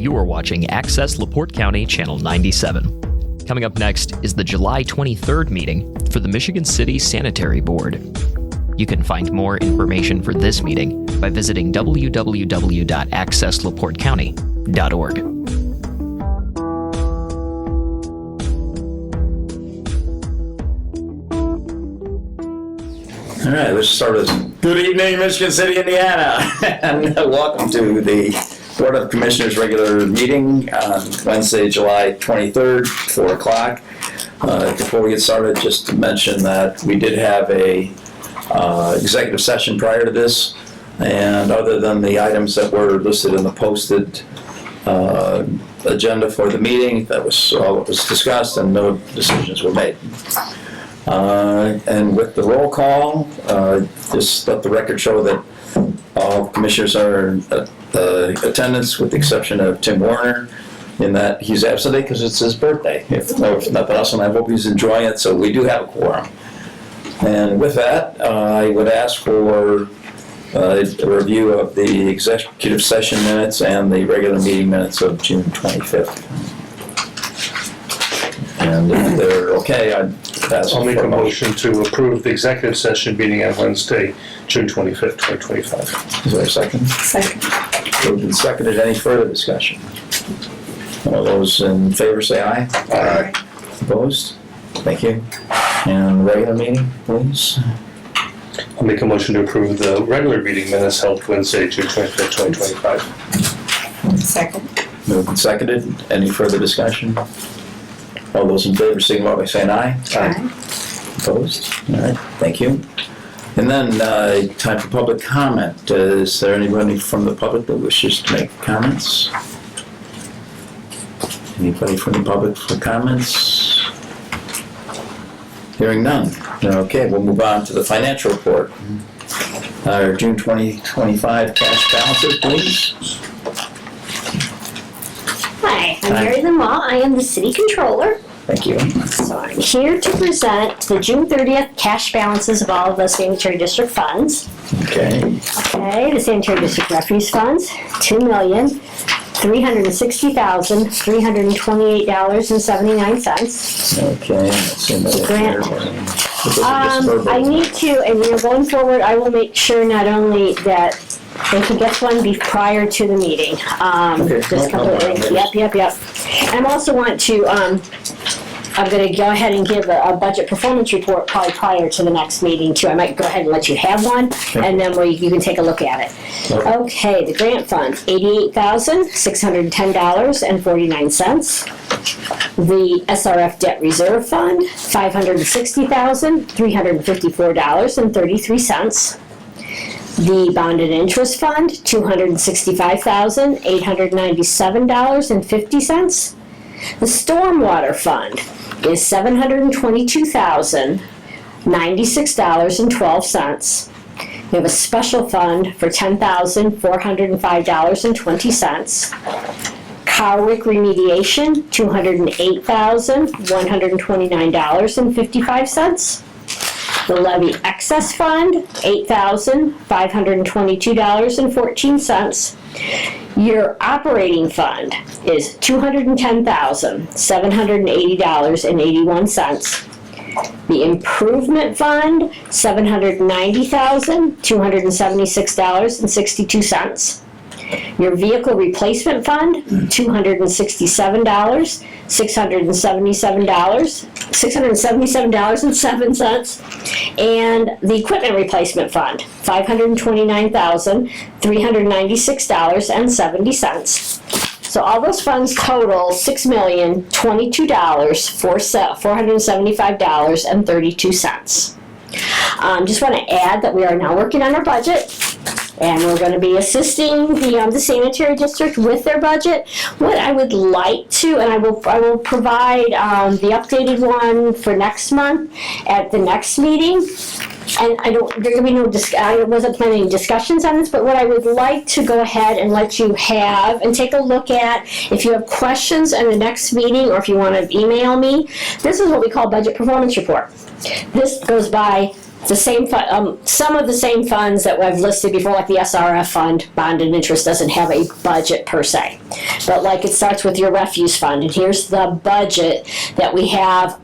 You are watching Access LaPorte County Channel 97. Coming up next is the July 23rd meeting for the Michigan City Sanitary Board. You can find more information for this meeting by visiting www.accesslaportecounty.org. All right, let's start this. Good evening, Michigan City, Indiana, and welcome to the Board of Commissioners regular meeting on Wednesday, July 23rd, 4 o'clock. Before we get started, just to mention that we did have a executive session prior to this, and other than the items that were listed in the posted agenda for the meeting, that was all that was discussed, and no decisions were made. And with the roll call, just let the record show that all commissioners are in attendance with the exception of Tim Warner, in that he's absent because it's his birthday. If nothing else, and I hope he's enjoying it, so we do have a quorum. And with that, I would ask for a review of the executive session minutes and the regular meeting minutes of June 25th. And if they're okay, I'll make a motion to approve the executive session meeting on Wednesday, June 25th, 2025. Is there a second? Second. Moved and seconded. Any further discussion? All those in favor say aye. Aye. Opposed? Thank you. And regular meeting, please. I'll make a motion to approve the regular meeting minutes held Wednesday, June 25th, 2025. Second. Moved and seconded. Any further discussion? All those in favor signify by saying aye. Aye. Opposed? All right, thank you. And then time for public comment. Is there anybody from the public that wishes to make comments? Anybody from the public for comments? Hearing none. Okay, we'll move on to the financial report. Our June 2025 cash balances, please. Hi, I'm Mary Lamont. I am the City Controller. Thank you. So I'm here to present the June 30th cash balances of all of the Sanitary District funds. Okay. Okay, the Sanitary District refuse funds, $2,360,328.79. Okay. Let's see that Grant. here. I need to, and we're going forward, I will make sure not only that they can get one prior to the meeting. Okay, Just no problem. completely. Yep. And I also want to, I'm going to go ahead and give a budget performance report probably prior to the next meeting too. I might go ahead and let you have one, and then you can take a look at it. Okay, the grant fund, $88,610.49. The SRF debt reserve fund, $560,354.33. The bonded interest fund, $265,897.50. The stormwater fund is $722,096.12. We have a special fund for $10,405.20. Carwick remediation, $208,129.55. The levy excess fund, $8,522.14. Your operating fund is $210,780.81. The improvement fund, $790,276.62. Your vehicle replacement fund, $677.07. And the equipment replacement fund, $529,396.70. So all those funds total $6,022,475.32. Just want to add that we are now working on our budget. And we're going to be assisting the sanitary district with their budget. What I would like to, and I will provide the updated one for next month at the next meeting. And there's going to be I wasn't planning discussions on this, but what I would like to go ahead and let you have and take a look at, if you have questions in the next meeting or if you want to email me, this is what we call budget performance report. This goes by the same some of the same funds that I've listed before, like the SRF fund, bond and interest, doesn't have a budget per se. But like it starts with your refuse fund, and here's the budget that we have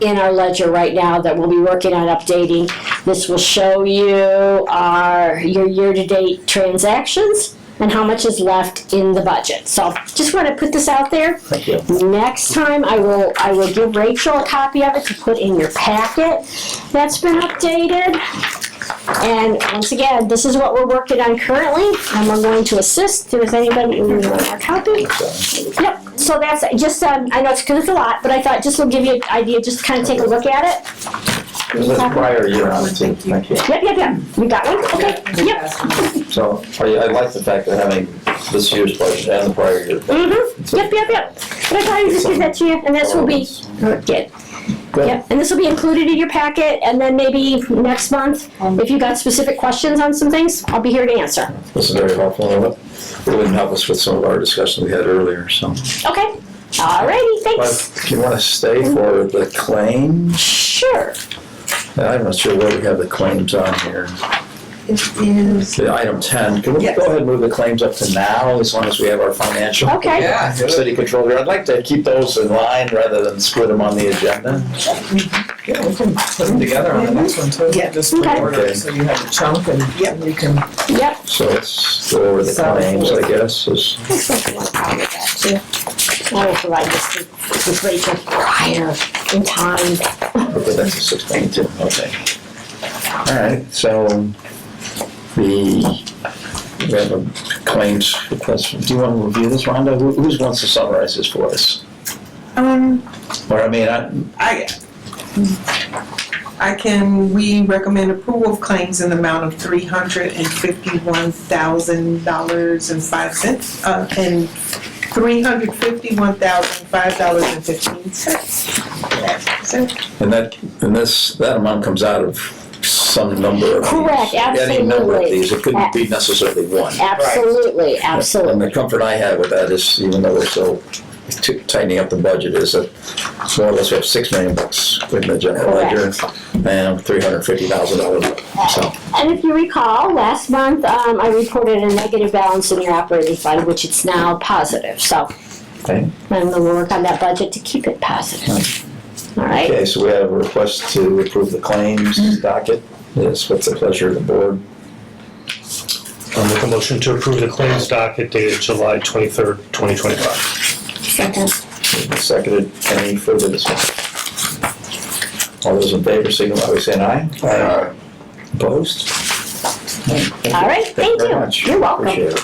in our ledger right now that we'll be working on updating. This will show you your year-to-date transactions and how much is left in the budget. So just want to put this out there. Thank you. Next time I will give Rachel a copy of it to put in your packet that's been updated. And once again, this is what we're working on currently, and we're going to assist. If anybody wants a copy. Yep. So that's just, I know it's because it's a lot, but I thought just will give you an idea, just to kind of take a look at it. There's a prior year on it too. Thank you. Yep. You got one? Okay. Yep. So I like the fact that having this year's budget and the prior year. Mm-hmm. Yep. But I thought I would just give that to you, and this will be good. Good. Yep, and this will be included in your packet, and then maybe next month, if you got specific questions on some things, I'll be here to answer. This is very helpful. It would help us with some of our discussion we had earlier, so. Okay, alrighty, But thanks. if you want to stay for the claims, Sure. I'm not sure where we have the claims on here. It is. The item 10, can we Yes. go ahead and move the claims up to now, as long as we have our financial? Okay. Yeah. City controller, I'd like to keep those in line rather than split them on the agenda. Yeah, we can put them together on the next one too. Yeah. Just put Okay. order, so you have a chunk and you can. Yep. So let's go over the claims, I guess. I will provide this with Rachel prior in time. Okay, that's a 622, okay. All right, so we have a claims request. Do you want to review this, Rhonda? Who wants to summarize this for us? Or We recommend approval of claims in the amount of $351,000.05, and $351,005.15. And that amount comes out of some number of these. Correct, Any number of absolutely. these, it couldn't be necessarily one. Absolutely. And the comfort I have with that is, even though we're still tightening up the budget, is that more or less we have $6 million in the general ledger and $350,000. So, And if you recall, last month, I reported a negative balance in your operating fund, which it's now positive, so. okay. And we'll work on that budget to keep it positive. All right? Okay, so we have a request to approve the claims docket. Yes, what's the pleasure of the board? I'll make a motion to approve the claims docket dated July 23rd, 2025. Second. Seconded. Any further discussion? All those in favor, signify by saying aye. Aye. Opposed? All right, thank very you. much. You're welcome. Appreciate it.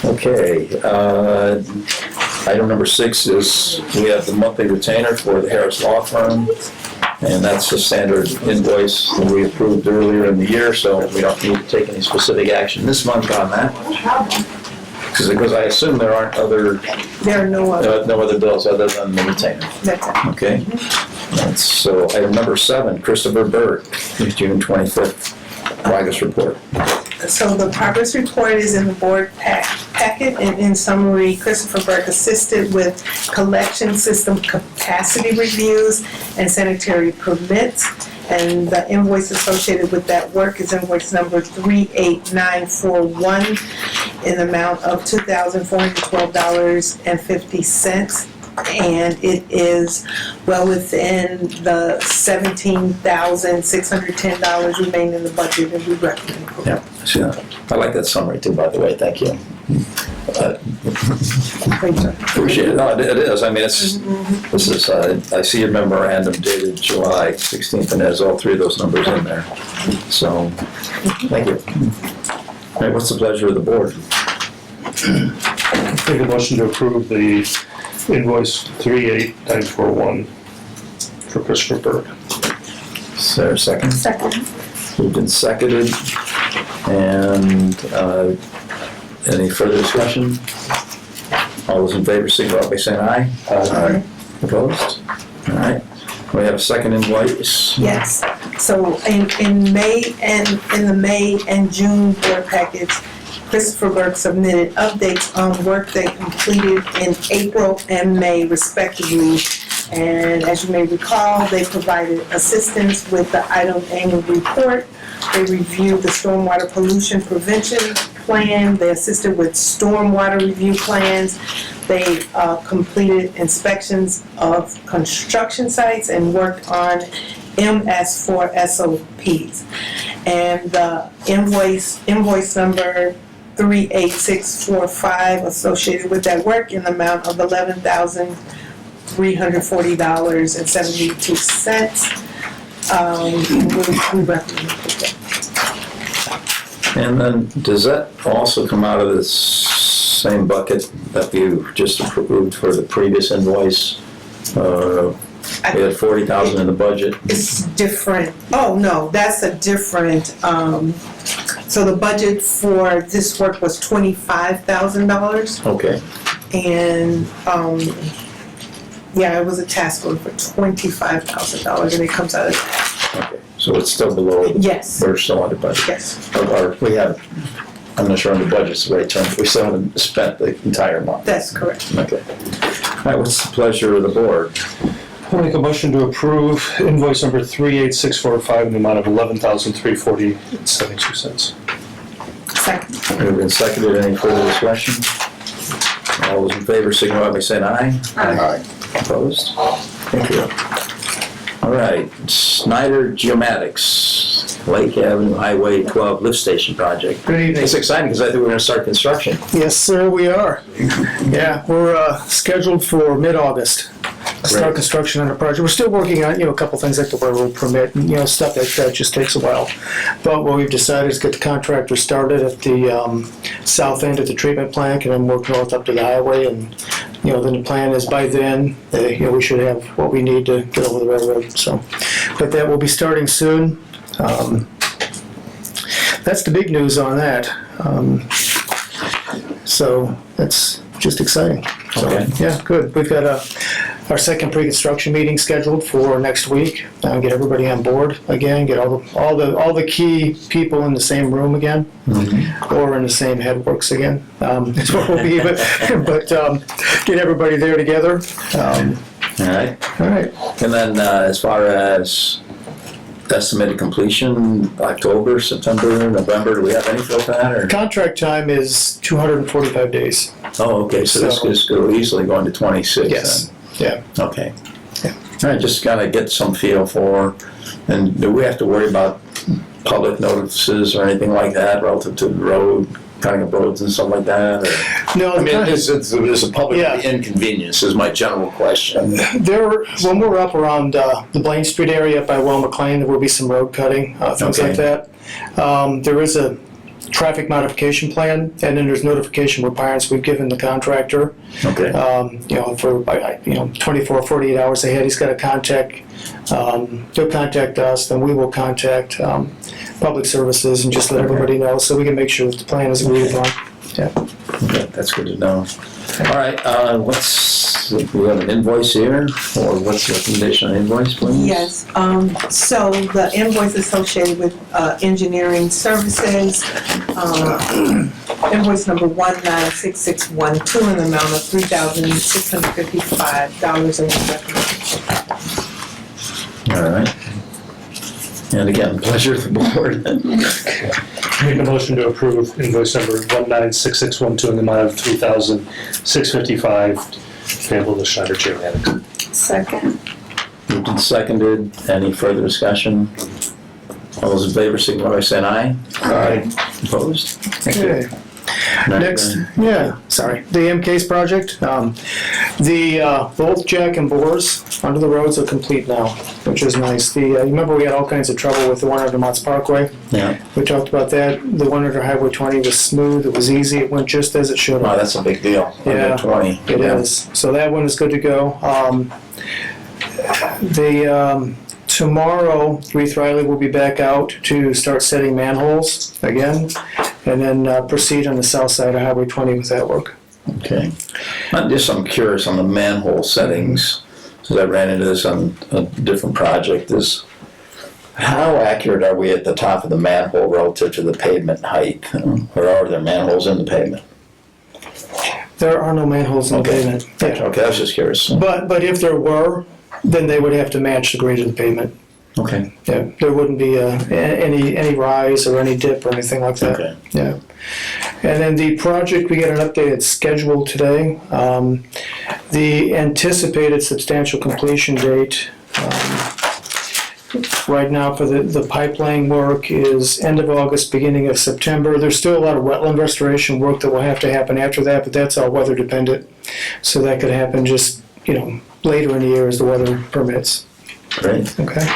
Okay, item number 6 is we have the monthly retainer for the Harris Law Firm. And that's the standard invoice that we approved earlier in the year, so we don't need to take any specific action this month on that. Because I assume there aren't There are no other. no other bills other than the retainer. That's it. Okay? So item number 7, Christopher Burke, June 25th, progress report. So the progress report is in the board packet, and in summary, Christopher Burke assisted with collection system capacity reviews and sanitary permits. And the invoice associated with that work is invoice number 38941 in the amount of $2,412.50. And it is well within the $17,610 remaining in the budget, and we recommend approval. Yeah, so I like that summary too, by the way, thank you. Appreciate it. No, it is. I mean, this is, I see a memorandum dated July 16th and has all 3 of those numbers in there. So, thank you. All right, what's the pleasure of the board? Make a motion to approve the invoice 38941 for Christopher Burke. Is there a second? Second. Moved and seconded. And any further discussion? All those in favor, signify by saying aye. Aye. Opposed? All right. We have a second invoice. Yes, so in May and in the May and June board package, Christopher Burke submitted updates on work they completed in April and May respectively And as you may recall, they provided assistance with the item annual report. They reviewed the stormwater pollution prevention plan. They assisted with stormwater review plans. They completed inspections of construction sites and worked on MS4 SOPs. And the invoice number 38645 associated with that work in the amount of $11,340.72. We recommend that. And then, does that also come out of the same bucket that you just approved for the previous invoice? We had 40,000 in the budget. It's different. Oh, no, that's a different, so the budget for this work was $25,000. Okay, And, yeah, it was a task order for $25,000 and it comes out of that. okay. So it's still below, Yes, we're still under budget. yes. Or we have, I'm not sure on the budget's the right term, but we still haven't spent the entire month. That's correct. Okay. All right, what's the pleasure of the board? I'll make a motion to approve invoice number 38645 in the amount of $11,340.72. Second. Moved and seconded, any further discussion? All those in favor signify by saying aye. Aye. Opposed? Thank you. All right, Snyder Geomatics, Lake Avenue Highway 12 lift station project. Good evening. It's exciting because I think we're gonna start construction. Yes, sir, we are. Yeah, we're scheduled for mid-August. Start Great. construction on the project. We're still working on, a couple things like the railroad permit, and, stuff like that just takes a while. But what we've decided is get the contractor started at the south end of the treatment plant and then work north up to the highway. And, then the plan is by then, we should have what we need to get over the railroad. So, but that will be starting soon. That's the big news on that. So that's just exciting. So, Okay. yeah, good. We've got our second pre-construction meeting scheduled for next week. Get everybody on board again. Get all the key people in the same room again, or in the same headworks again. Is what we'll be. But get everybody there together. All right, All right. and then as far as estimated completion, October, September, November, do we have any for that? Or? Contract time is 245 days. Oh, okay, so this could go easily go into 26 Yes. Yeah. then. Okay. Yeah. All right, just kind of get some feel for, and do we have to worry about public notices or anything like that relative to the road, cutting of roads and stuff like that? Or? No, I mean, it's a public Yeah. inconvenience is my general question. when we're up around the Blaine Street area up by Will McLean, there will be some road cutting, things Okay. like that. There is a traffic modification plan, and then there's notification requirements we've given the contractor. Okay. For 24, 48 hours ahead, he's got to contact. He'll contact us, then we will contact public services and just let everybody know so we can make sure that the plan is agreed upon. Yeah. Okay, that's good to know. All right, we have an invoice here, or what's the recommendation on invoice, please? Yes, so the invoice associated with engineering services, invoice number 196612 in the amount of $3,655. All right. And again, pleasure of the board. Make a motion to approve invoice number 196612 in the amount of $3,655 payable to Schneider Geomatics. Second. Moved and seconded. Any further discussion? All those in favor signify by saying aye. Aye. Opposed? Thank you. Okay. Next, the MCASE project. Both jack and bores under the roads are complete now, which is nice. You remember we had all kinds of trouble with the one under Mott's Parkway? Yeah. We talked about that. The one under Highway 20 was smooth, it was easy, it went just as it should Wow, have. that's a big deal. Yeah, Under 20. It is. So that one is good to go. Tomorrow, Reeve Riley will be back out to start setting manholes again, and then proceed on the south side of Highway 20 with that work. Okay. I'm curious on the manhole settings, because I ran into this on a different project, is how accurate are we at the top of the manhole relative to the pavement height? Or are there manholes in the pavement? There are no manholes in the Okay. pavement. Yeah. Okay, I was just curious. But if there were, then they would have to match the grade of the pavement. Okay. Yeah, there wouldn't be any rise or any dip or anything like that. Okay. Yeah. And then the project, we got an updated schedule today. The anticipated substantial completion date right now for the pipeline work is end of August, beginning of September. There's still a lot of wetland restoration work that will have to happen after that, but that's all weather dependent. So that could happen just, later in the year as the weather permits. Great. Okay.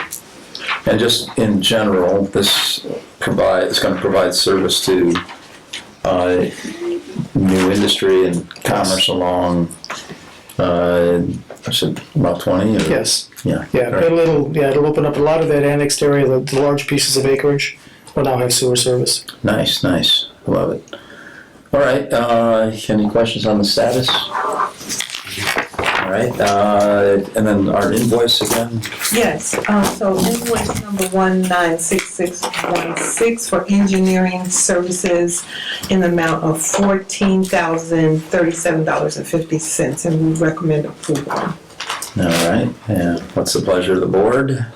And just in general, this is going to provide service to new industry and commerce along, I said about 20? Or? Yes. Yeah. Yeah, Great. it'll open up a lot of that annexed area, the large pieces of acreage will now have sewer service. Nice. I love it. All right. Any questions on the status? All right. And then our invoice again. Yes, so invoice number 196616 for engineering services in the amount of $14,037.50, and we recommend approval. All right. And what's the pleasure of the board?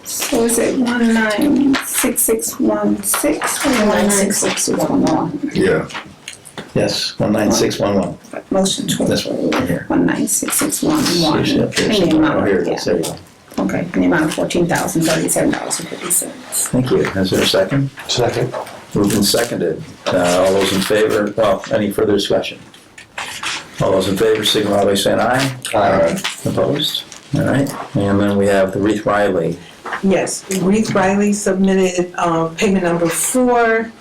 So is it 196616 or 196611? Yeah. Yes. 19611. Motion to This one approve right here. 196611. Usually up there In the somewhere. amount, Oh, here it is. yeah. There you go. Okay, in the amount of $14,037.50. Thank you. Is there a second? Second. Moved and seconded. All those in favor, any further discussion? All those in favor, signify by saying aye. Aye. Opposed? All right. And then we have the Reith Riley. Yes, Reith Riley submitted payment number 4,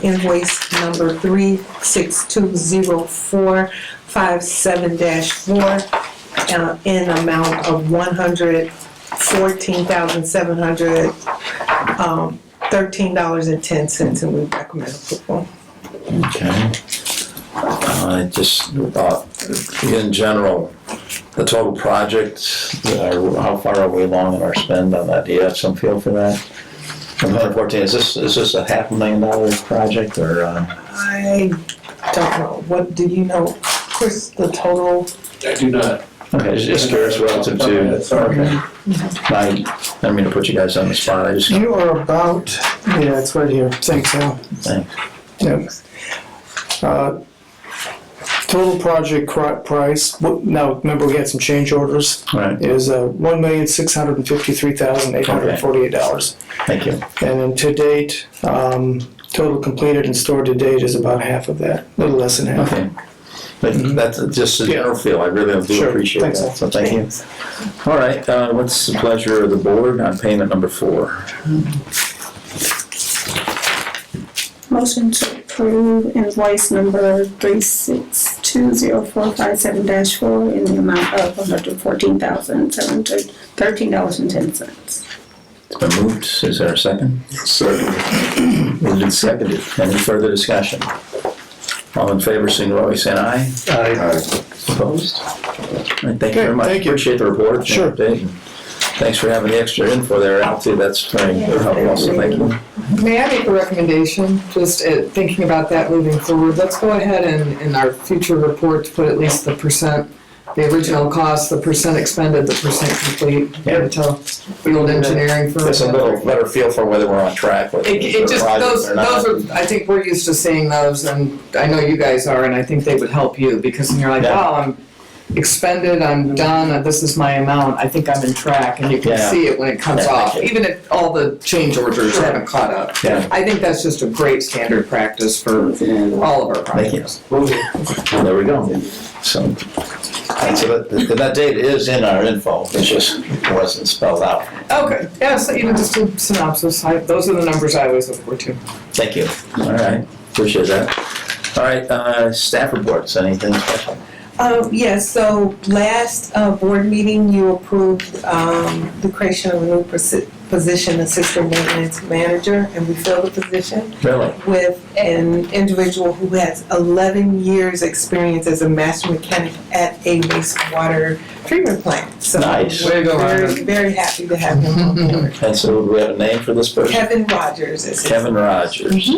invoice number 3620457-4 in amount of $114,713.10, and we recommend approval. Okay. In general, the total project, how far are we along in our spend on that? Do you have some feel for that? 114, is this a $500,000 project or? I don't know, what, do you know, Chris, the total? I do not. Okay, just curious relative to. Okay. I don't mean to put you guys on the spot. I just. You are about, yeah, it's right here. Thanks, Al. Thanks. Yeah. Total project price, now remember we had some change orders, Right. is $1,653,848. Thank you. And then to date, total completed and stored to date is about half of that, a little less than half. Okay. But that's just a general feel. I really do Sure. appreciate Thanks, that. Al. So thank you. All right. What's the pleasure of the board on payment number 4? Motion to approve invoice number 3620457-4 in the amount of $114,713.10. It's been moved. Is there a second? Second. Moved and seconded. Any further discussion? All in favor, signify by saying aye. Aye. Opposed? All right, thank you very much. Thank you. Appreciate the report. and Sure. update, and thanks for having the extra info there, Al, too. That's very helpful, so thank you. May I make a recommendation, just thinking about that moving forward? Let's go ahead and in our future report, put at least the percent, the original cost, the percent expended, the percent complete, give it to field engineering firm. Just a little better feel for whether we're on track with It the just, project those or not. are, I think we're used to seeing those, and I know you guys are, and I think they would help you, because then you're like, Yeah. wow, I'm expended, I'm done, and this is my amount, I think I'm in track, and you can Yeah. see it when it comes Yeah, off, thank you. even if all the change orders haven't caught up. Yeah. I think that's just a great standard practice for all of our Thank you. projects. Well, there we go. So, and so that date is in our info, it just wasn't spelled out. Okay, yeah, so even just a synopsis, those are the numbers I always look for too. Thank you. All right, appreciate that. All right, staff reports, anything special? Yes, so last board meeting, you approved the creation of a new position, assistant maintenance manager, and we filled the position Really? with an individual who has 11 years' experience as a master mechanic at a wastewater treatment plant. So Nice. Way to go, very, Rhonda. very happy to have him on board. And so do we have a name for this person? Kevin Rogers is his Kevin Rogers.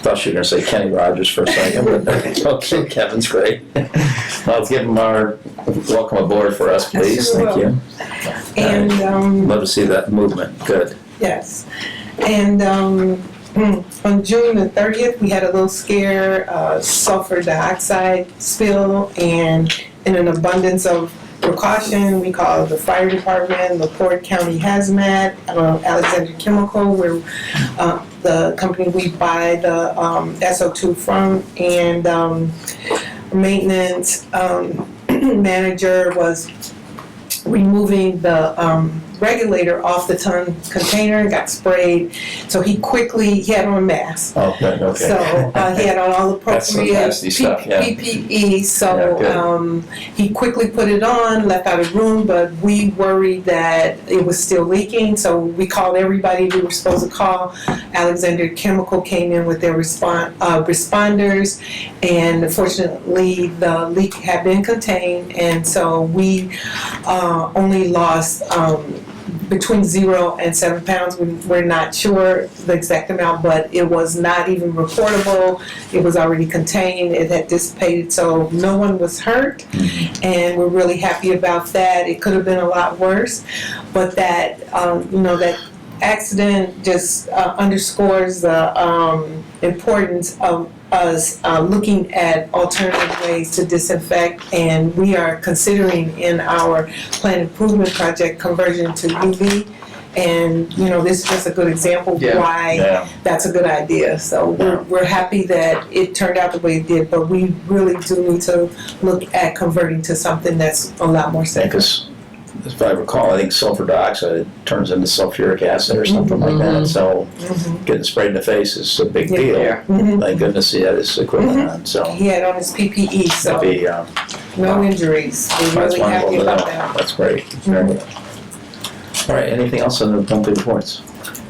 thought you were gonna say Kenny Rogers for a second, but okay, Kevin's great. Let's give him our welcome aboard for us, please. Sure Thank will. you. And, Love to see that movement. Good. yes. And, on June the 30th, we had a little scare, sulfur dioxide spill, and in an abundance of precaution, we called the fire department, LaPorte County Hazmat, Alexander Chemical, where the company we buy the SO2 from, and maintenance manager was removing the regulator off the ton container, got sprayed. So he had on a mask. Oh, good, okay. So he had on all That's some appropriate nasty stuff, yeah. PPE. Yeah, So good. he quickly put it on, left out of the room, but we worried that it was still leaking. So we called everybody we were supposed to call. Alexander Chemical came in with their responders, and fortunately the leak had been contained, and so we only lost between 0 and 7 pounds. We're not sure the exact amount, but it was not even reportable. It was already contained. It had dissipated, so no one was hurt, and we're really happy about that. It could have been a lot worse, but that that accident just underscores the importance of us looking at alternative ways to disinfect, and we are considering in our plant improvement project conversion to UV, and this is just a good example of why that's a good idea. So we're happy that it turned out the way it did, but we really do need to look at converting to something that's a lot more safe. Because if I recall, I think sulfur dioxide turns into sulfuric acid or something like that. So getting sprayed in the face is a big deal. Thank goodness he had his equipment on. So He had on his PPE, so that'd be, no injuries. We're that's really wonderful happy to about know. that. That's great. Very good. All right, anything else on the monthly reports?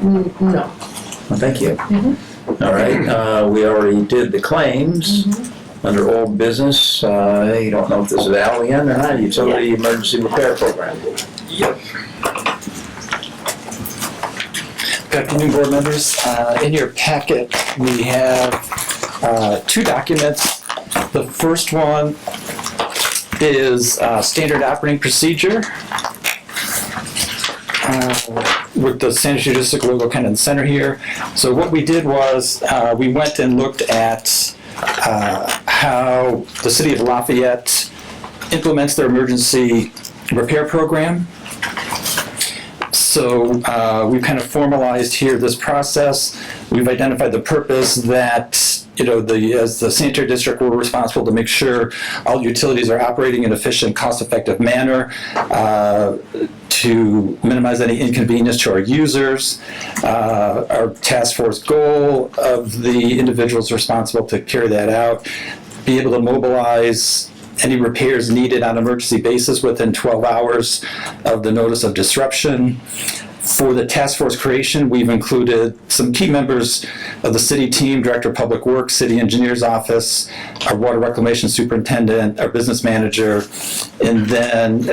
No. Well, thank you. All right, we already did the claims. Under old business, you don't know if this is Al again or not, utility emergency repair program. Yep. Good afternoon, board members. In your packet, we have 2 documents. The first one is standard operating procedure with the Sanitary District logo kind of in the center here. So what we did was we went and looked at how the city of Lafayette implements their emergency repair program. So we've kind of formalized here this process. We've identified the purpose that, as the sanitary district, we're responsible to make sure all utilities are operating in an efficient, cost-effective manner to minimize any inconvenience to our users. Our task force goal of the individuals responsible to carry that out, be able to mobilize any repairs needed on an emergency basis within 12 hours of the notice of disruption. For the task force creation, we've included some key members of the city team, Director of Public Works, City Engineer's Office, our Water Reclamation Superintendent, our Business Manager, and then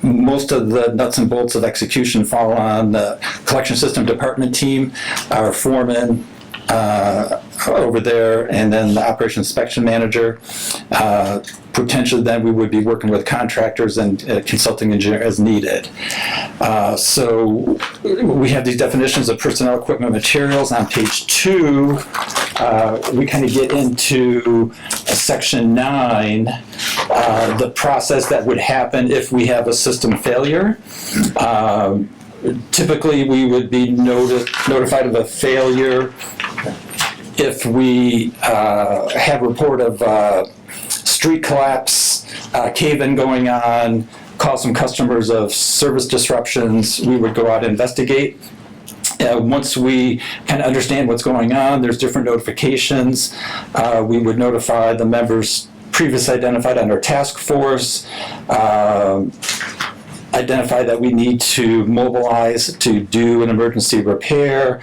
most of the nuts and bolts of execution fall on the Collection System Department team, our foreman over there, and then the Operation Inspection Manager. Potentially then we would be working with contractors and consulting engineer as needed. So we have these definitions of personnel, equipment, materials. On page 2, we kind of get into section 9, the process that would happen if we have a system failure. Typically we would be notified of a failure if we have report of street collapse, cave-in going on, call some customers of service disruptions, we would go out and investigate. Once we kind of understand what's going on, there's different notifications. We would notify the members previously identified on our task force, identify that we need to mobilize to do an emergency repair,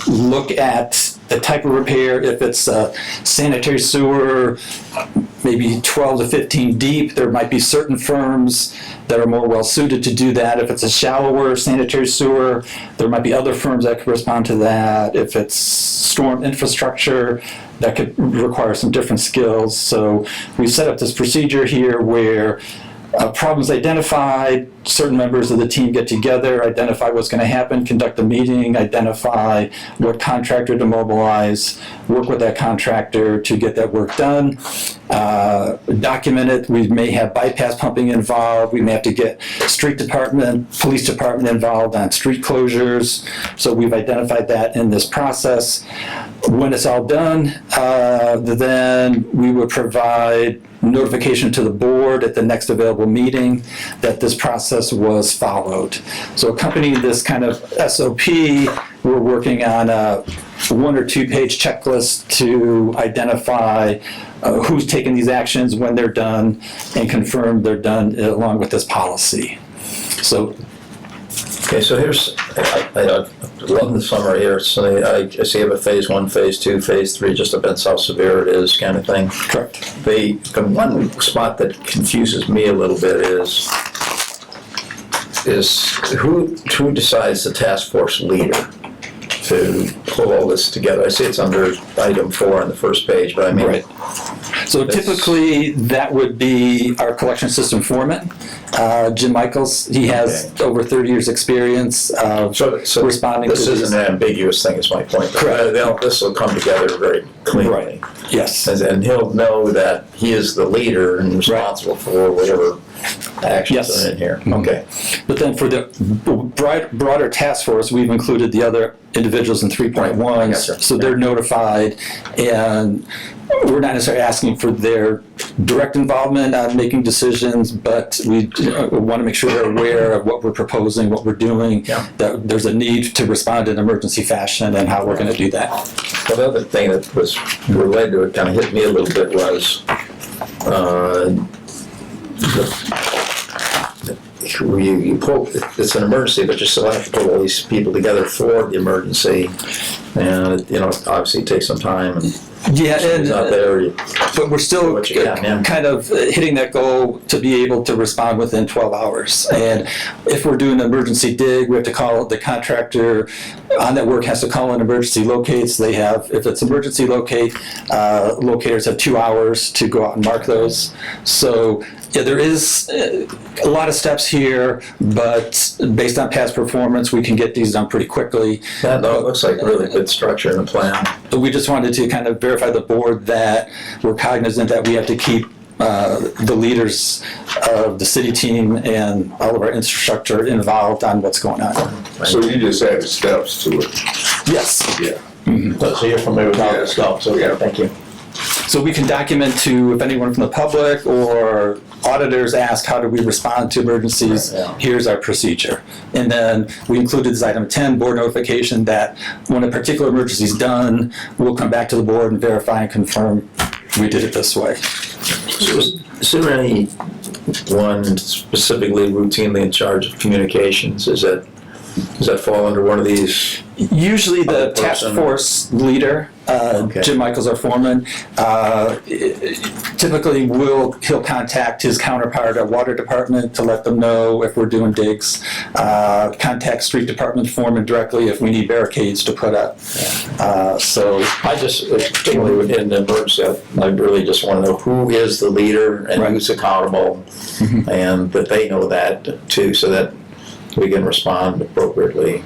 look at the type of repair. If it's a sanitary sewer, maybe 12 to 15 deep, there might be certain firms that are more well suited to do that. If it's a shallower sanitary sewer, there might be other firms that could respond to that. If it's storm infrastructure, that could require some different skills. So we set up this procedure here where problems identified, certain members of the team get together, identify what's going to happen, conduct a meeting, identify what contractor to mobilize, work with that contractor to get that work done, document it. We may have bypass pumping involved. We may have to get street department, police department involved on street closures. So we've identified that in this process. When it's all done, then we would provide notification to the board at the next available meeting that this process was followed. So accompanying this kind of SOP, we're working on a 1 or 2 page checklist to identify who's taking these actions, when they're done, and confirm they're done along with this policy. So Okay, so here's, I love the summary here. So I see you have a phase 1, phase 2, phase 3, just depends how severe it is kind of thing. correct. The one spot that confuses me a little bit is who decides the task force leader to pull all this together? I see it's under item 4 on the first page, but I mean. Right. So typically, that would be our collection system foreman, Jim Michaels. He has over 30 years' experience of So responding this to isn't an ambiguous thing, is my point. Correct. This will come together very cleanly. Right. Yes. And he'll know that he is the leader and responsible for whatever actions Yes. are in here. Mhm. Okay. But then for the broader task force, we've included the other individuals in 3.1, Right. I gotcha. so they're notified, and we're not necessarily asking for their direct involvement on making decisions, but we want to make sure they're aware of what we're proposing, what we're doing, Yeah. that there's a need to respond in emergency fashion and how we're going to do that. Well, the other thing that was related to it, kind of hit me a little bit, was you pull, it's an emergency, but you still have to pull all these people together for the emergency. And, obviously it takes some time, and Yeah, it's not there. but we're still What you got, man. kind of hitting that goal to be able to respond within 12 hours. And if we're doing an emergency dig, we have to call the contractor on that work has to call in emergency locates. They have, if it's emergency locate, locators have 2 hours to go out and mark those. So yeah, there is a lot of steps here, but based on past performance, we can get these done pretty quickly. That looks like really good structure in the plan. But we just wanted to kind of verify the board that we're cognizant that we have to keep the leaders of the city team and all of our infrastructure involved on what's going on. So you just added steps to it? Yes. Yeah. So you're familiar with all Yeah. this stuff, so Yeah. thank you. So we can document to, if anyone from the public or auditors ask, how do we respond to emergencies? Yeah. Here's our procedure. And then we included as item 10, board notification that when a particular emergency is done, we'll come back to the board and verify and confirm we did it this way. Is there anyone specifically routinely in charge of communications? Does that fall under one of these? Usually the Other task person. force leader, Okay. Jim Michaels, our foreman, typically he'll contact his counterpart at water department to let them know if we're doing digs, contact street department foreman directly if we need barricades to put up. So I just, particularly in an emergency, I really just want to know who is the leader and Right. who's accountable, and that they know that too, so that we can respond appropriately.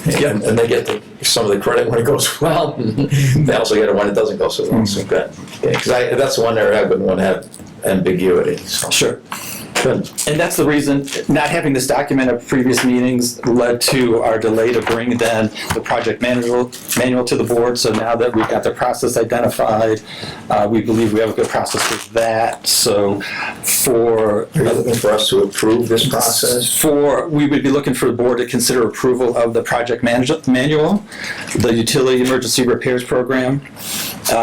And they get some of the credit when it goes well, and they also get it when it doesn't go so well. So good. Because that's the one area I wouldn't want to have ambiguity. So. sure. Good. And that's the reason, not having this document of previous meetings led to our delay to bring then the project manual to the board. So now that we've got the process identified, we believe we have a good process with that. So Are you looking for us to approve this process? we would be looking for the board to consider approval of the project manual, the utility emergency repairs program,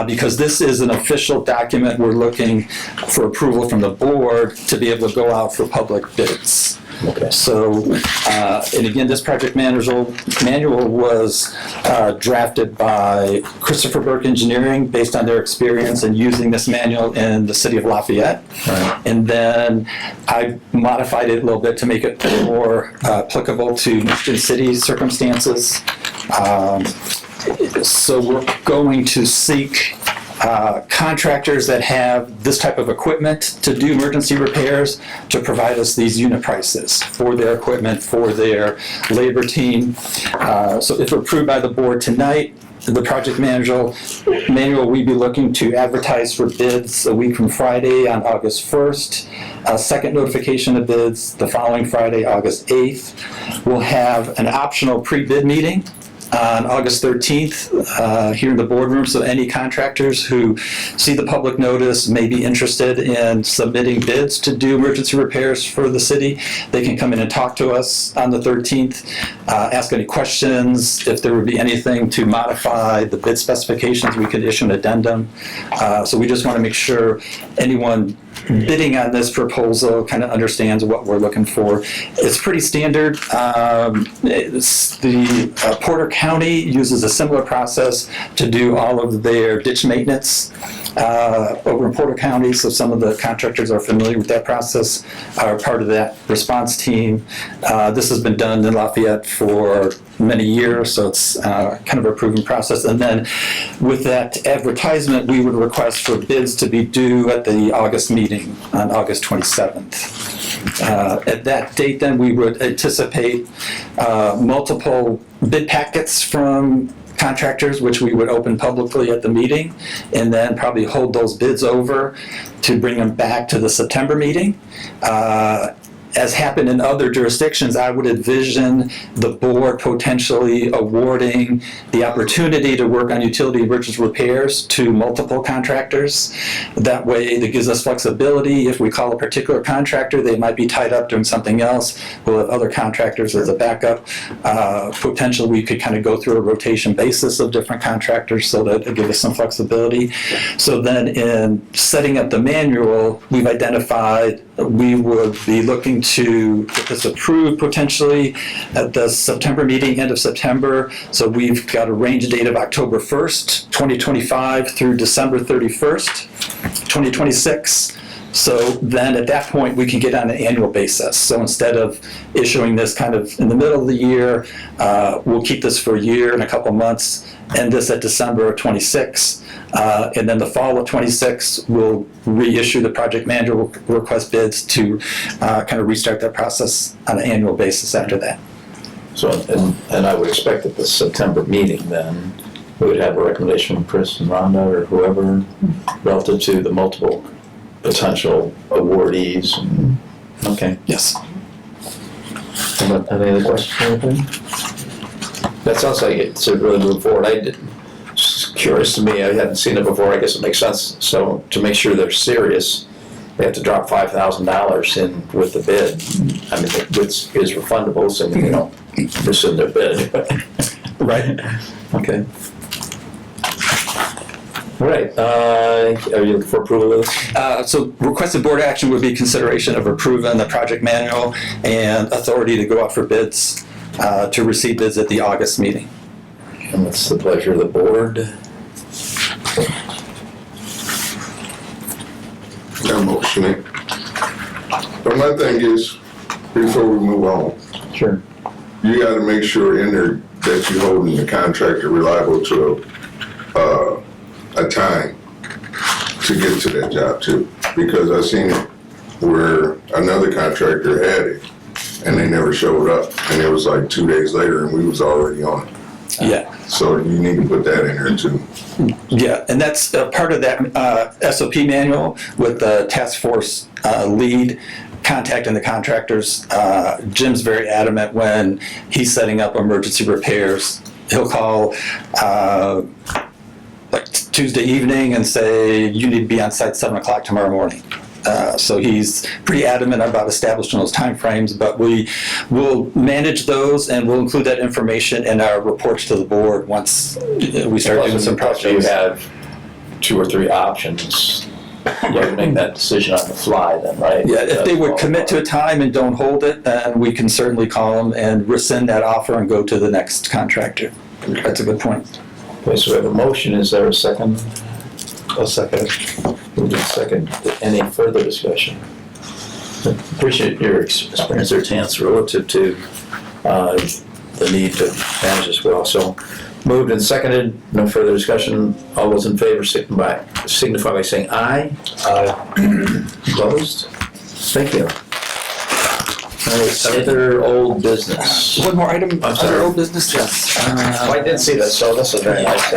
because this is an official document. We're looking for approval from the board to be able to go out for public bids. Okay. So, and again, this project manual was drafted by Christopher Burke Engineering based on their experience in using this manual in the city of Lafayette. Right. And then I modified it a little bit to make it more applicable to Michigan City circumstances. So we're going to seek contractors that have this type of equipment to do emergency repairs to provide us these unit prices for their equipment, for their labor team. So if approved by the board tonight, the project manual, we'd be looking to advertise for bids a week from Friday on August 1st. A second notification of bids the following Friday, August 8th. We'll have an optional pre-bid meeting on August 13th here in the boardroom, so any contractors who see the public notice may be interested in submitting bids to do emergency repairs for the city. They can come in and talk to us on the 13th, ask any questions. If there would be anything to modify the bid specifications, we could issue an addendum. So we just want to make sure anyone bidding on this proposal kind of understands what we're looking for. It's pretty standard. The Porter County uses a similar process to do all of their ditch maintenance over in Porter County, so some of the contractors are familiar with that process, are part of that response team. This has been done in Lafayette for many years, so it's kind of a proven process. And then with that advertisement, we would request for bids to be due at the August meeting on August 27th. At that date, then, we would anticipate multiple bid packets from contractors, which we would open publicly at the meeting, and then probably hold those bids over to bring them back to the September meeting. As happened in other jurisdictions, I would envision the board potentially awarding the opportunity to work on utility emergency repairs to multiple contractors. That way, that gives us flexibility. If we call a particular contractor, they might be tied up doing something else. We'll have other contractors as a backup. Potentially, we could kind of go through a rotation basis of different contractors so that it gives us some flexibility. So then in setting up the manual, we've identified we would be looking to get this approved potentially at the September meeting, end of September. So we've got a range date of October 1st, 2025 through December 31st, 2026. So then at that point, we can get on an annual basis. So instead of issuing this kind of in the middle of the year, we'll keep this for a year and a couple months, end this at December of 26. And then the fall of 26, we'll reissue the project manual, request bids to kind of restart that process on an annual basis after that. So, and I would expect at the September meeting then, we would have a recommendation from Chris and Rhonda or whoever relative to the multiple potential awardees. Okay. Yes. Any other questions or anything? That sounds like it's a really move forward. It's curious to me. I hadn't seen it before. I guess it makes sense. So to make sure they're serious, they have to drop $5,000 in with the bid. I mean, the bid is refundable, so you don't rescind their bid. Right. Okay. All right. Are you looking for approval of this? So requested board action would be consideration of approving the project manual and authority to go out for bids to receive bids at the August meeting. And it's the pleasure of the board. No motion. But my thing is, before we move on, Sure. you gotta make sure in there that you're holding the contractor reliable to a time to get to that job too. Because I seen it where another contractor had it and they never showed up. And it was like 2 days later and we was already on it. Yeah. So you need to put that in there too. Yeah, and that's part of that SOP manual with the task force lead contacting the contractors. Jim's very adamant when he's setting up emergency repairs. He'll call like Tuesday evening and say, you need to be on site 7 o'clock tomorrow morning. So he's pretty adamant about establishing those timeframes, but we will manage those and we'll include that information in our reports to the board once we start doing some projects. You have 2 or 3 options You have to make that decision on the fly then, right? Yeah, if they would commit to a time and don't hold it, then we can certainly call them and rescind that offer and go to the next contractor. That's a good point. Okay, so we have a motion, is there a second? I'll second. Moved in second. Any further discussion? Appreciate your experience there, Terrence, relative to the need to manage this well. So moved and seconded, no further discussion. All those in favor signify by saying aye. Aye. Opposed? Thank you. All right, other old business. One more item, I'm sorry. other old business, yes. Oh, I did see that, so this is very nice.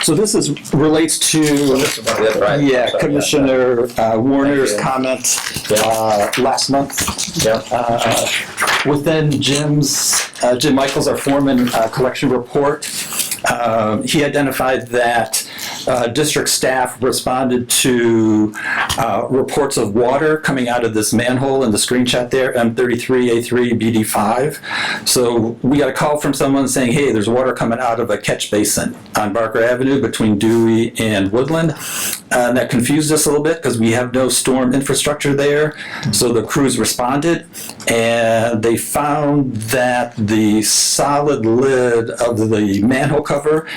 So this relates to, This is one of the other items. yeah, Sorry, Commissioner Warner's Thank you. comment last month. Yeah. Within Jim Michaels, our foreman, collection report, he identified that district staff responded to reports of water coming out of this manhole in the screenshot there, M33A3 BD5. So we got a call from someone saying, hey, there's water coming out of a catch basin on Barker Avenue between Dewey and Woodland. And that confused us a little bit because we have no storm infrastructure there. So the crews responded and they found that the solid lid of the manhole cover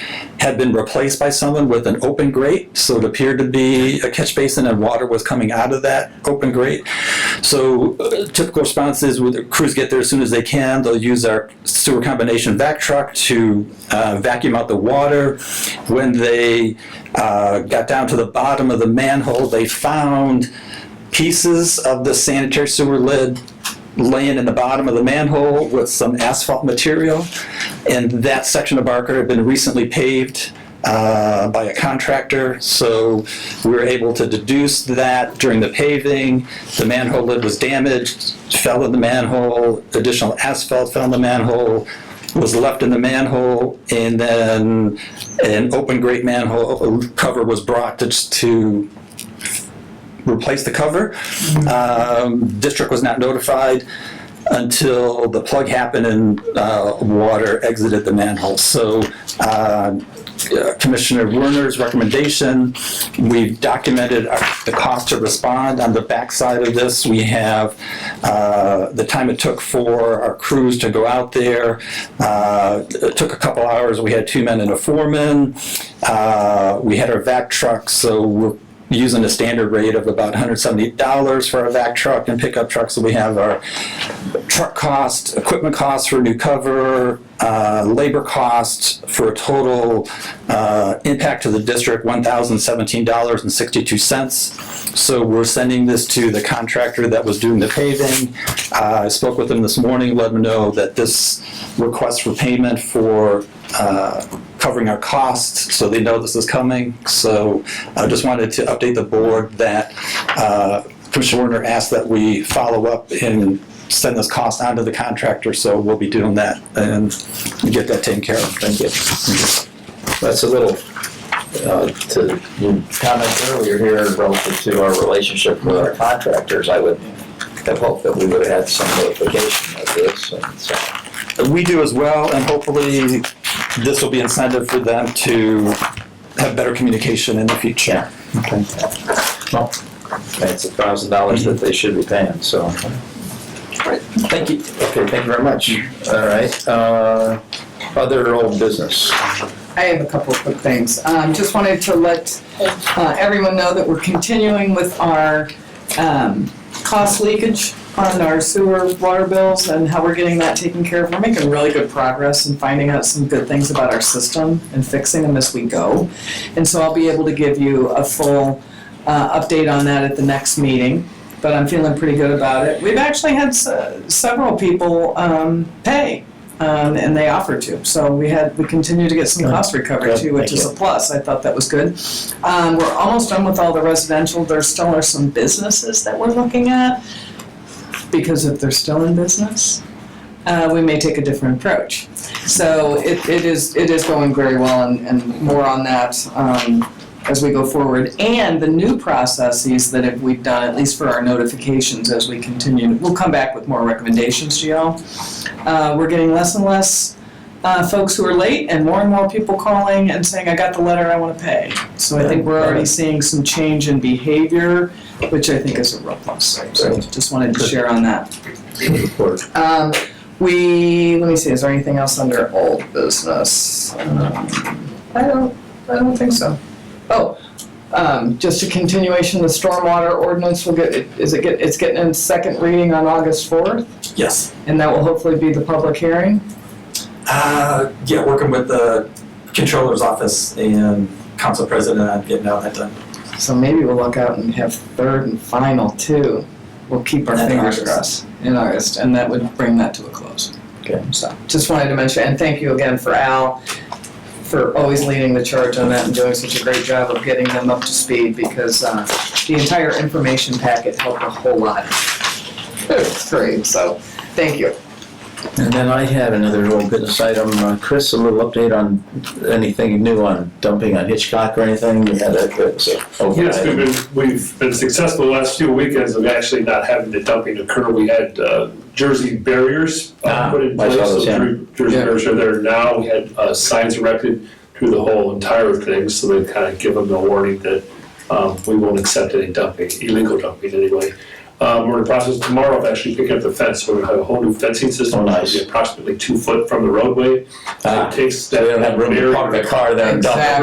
had been replaced by someone with an open grate. So it appeared to be a catch basin and water was coming out of that open grate. So typical response is when the crews get there as soon as they can, they'll use our sewer combination vac truck to vacuum out the water. When they got down to the bottom of the manhole, they found pieces of the sanitary sewer lid laying in the bottom of the manhole with some asphalt material. And that section of Barker had been recently paved by a contractor, so we were able to deduce that during the paving, the manhole lid was damaged, fell in the manhole, additional asphalt fell in the manhole, was left in the manhole, and then an open grate manhole cover was brought to replace the cover. District was not notified until the plug happened and water exited the manhole. So Commissioner Werner's recommendation, we've documented the cost to respond. On the back side of this, we have the time it took for our crews to go out there. It took a couple hours. We had 2 men and a foreman. We had our vac truck, so we're using a standard rate of about $170 for our vac truck and pickup truck. So we have our truck cost, equipment costs for new cover, labor costs for a total impact to the district, $1,017.62. So we're sending this to the contractor that was doing the paving. I spoke with them this morning, let them know that this request for payment for covering our costs, so they know this is coming. So I just wanted to update the board that Commissioner Werner asked that we follow up and send this cost onto the contractor, so we'll be doing that and get that taken care of. Thank you. That's a little, to your comment earlier here relative to our relationship with our contractors, I would have hoped that we would have had some notification of this. And so. We do as well, and hopefully this will be incentive for them to have better communication in the future. Yeah. Okay. Well, it's $1,000 that they should be paying, so. Right. Thank you. Okay, thank you very much. All right, other old business. I have a couple of quick things. Just wanted to let everyone know that we're continuing with our cost leakage on our sewer water bills and how we're getting that taken care of. We're making really good progress and finding out some good things about our system and fixing them as we go. And so I'll be able to give you a full update on that at the next meeting, but I'm feeling pretty good about it. We've actually had several people pay. And they offered to. So we continue to get some cost recovery too, which is a plus. I thought that was good. We're almost done with all the residential. There still are some businesses that we're looking at, because if they're still in business, we may take a different approach. So it is going very well, and more on that as we go forward. And the new processes that we've done, at least for our notifications as we continue, we'll come back with more recommendations to y'all. We're getting less and less folks who are late and more people calling and saying, I got the letter, I want to pay. So I think we're already seeing some change in behavior, which I think is a real plus. So just wanted to share on that. Let me see, is there anything else under old business? I don't think so. Just a continuation of the stormwater ordinance it's getting in second reading on August 4th? Yes. And that will hopefully be the public hearing? Yeah, working with the controller's office and council president on getting all that done. So maybe we'll look out and have third and final too. We'll keep our In fingers August. crossed in August, and that would bring that to a close. Okay. So just wanted to mention, and thank you again for Al for always leading the charge on that and doing such a great job of getting them up to speed, because the entire information packet helped a whole lot. It's great, so thank you. And then I had another little business item. Chris, a little update on anything new on dumping on Hitchcock or anything? We had that, it was a Yes, we've been successful the last few weekends of actually not having the dumping occur. We had Jersey barriers put in I place, saw so those, yeah. Jersey barriers are there now. We had signs erected through the whole entire thing, so they kind of give them the warning that we won't accept any dumping, illegal dumping anyway. We're in the process tomorrow of actually picking up the fence, so we're gonna have a whole new fencing system. Oh, nice. It'll be approximately 2 foot from the roadway. So it takes So they don't have room to park the car there and dump it.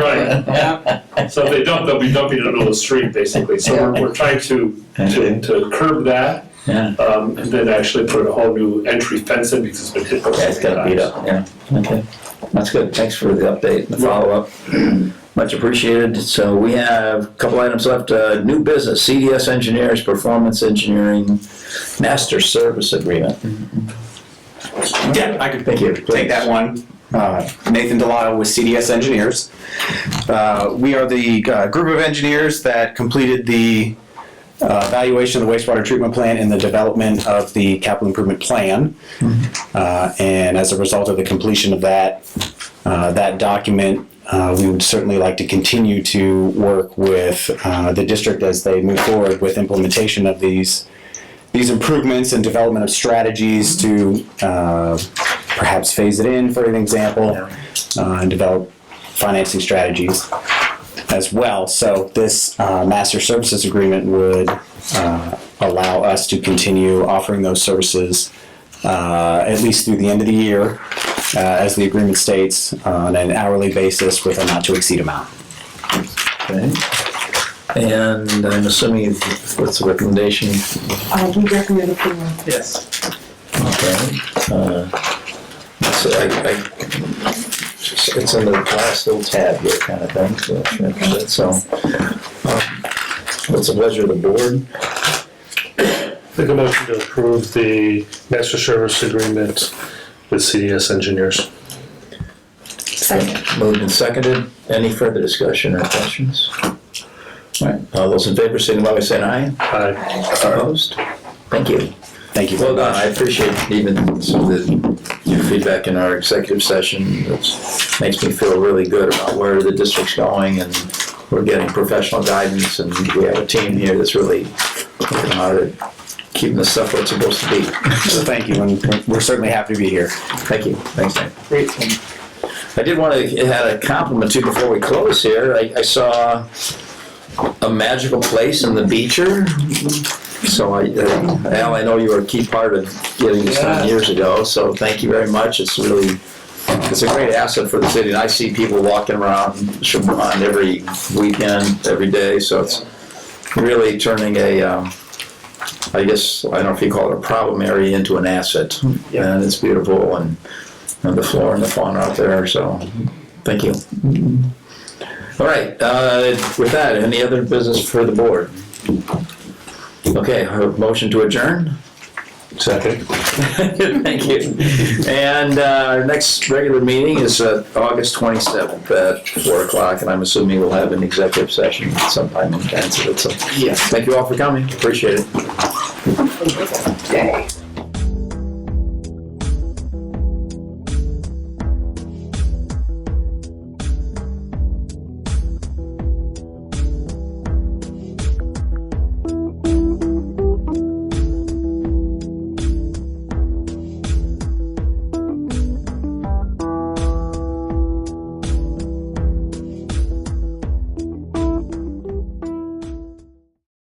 Right. So if they dump, they'll be dumping it in the middle of the street, basically. So we're trying to curb that. Yeah. And then actually put a whole new entry fence in because it's been hit. Yeah, it's got beat up, yeah. Okay. That's good. Thanks for the update and the follow-up. Much appreciated. So we have a couple items left. New business, CDS Engineers, Performance Engineering, Master Service Agreement. Yeah, I could Thank you. take that one. Nathan Delisle with CDS Engineers. We are the group of engineers that completed the evaluation of the wastewater treatment plant and the development of the capital improvement plan. And as a result of the completion of that document, we would certainly like to continue to work with the district as they move forward with implementation of these improvements and development of strategies to perhaps phase it in, for an example, and develop financing strategies as well. So this master services agreement would allow us to continue offering those services at least through the end of the year, as the agreement states, on an hourly basis with a not to exceed amount. Okay. And I'm assuming, what's the recommendation? We recommend approval. Yes. Okay. So it's in the last little tab here kind of thing, so that's it. So, what's the pleasure of the board? Make a motion to approve the master service agreement with CDS Engineers. Second. Moved and seconded. Any further discussion or questions? All right, all those in favor, signify by saying aye. Aye. Opposed? Thank you. Thank you. Well done. I appreciate even some of your feedback in our executive session. It makes me feel really good about where the district's going, and we're getting professional guidance, and we have a team here that's really working hard at keeping the stuff where it's supposed to be. So thank you, and we're certainly happy to be here. Thank you. Thanks, Dan. Great. I did want to add a compliment too before we close here. I saw a magical place in the Beecher. So Al, I know you were a key part of getting this done years ago, so thank you very much. It's a great asset for the city, and I see people walking around Chevron every weekend, every day, so it's really turning I guess, I don't know if you call it a problem area, into an asset. Yeah. And it's beautiful, and the flora and the fauna out there, so thank you. All right, with that, any other business for the board? Okay, a motion to adjourn? Second. Thank you. And our next regular meeting is August 27th at 4 o'clock, and I'm assuming we'll have an executive session sometime in advance of it. So, Yes. thank you all for coming. Appreciate it. Yay.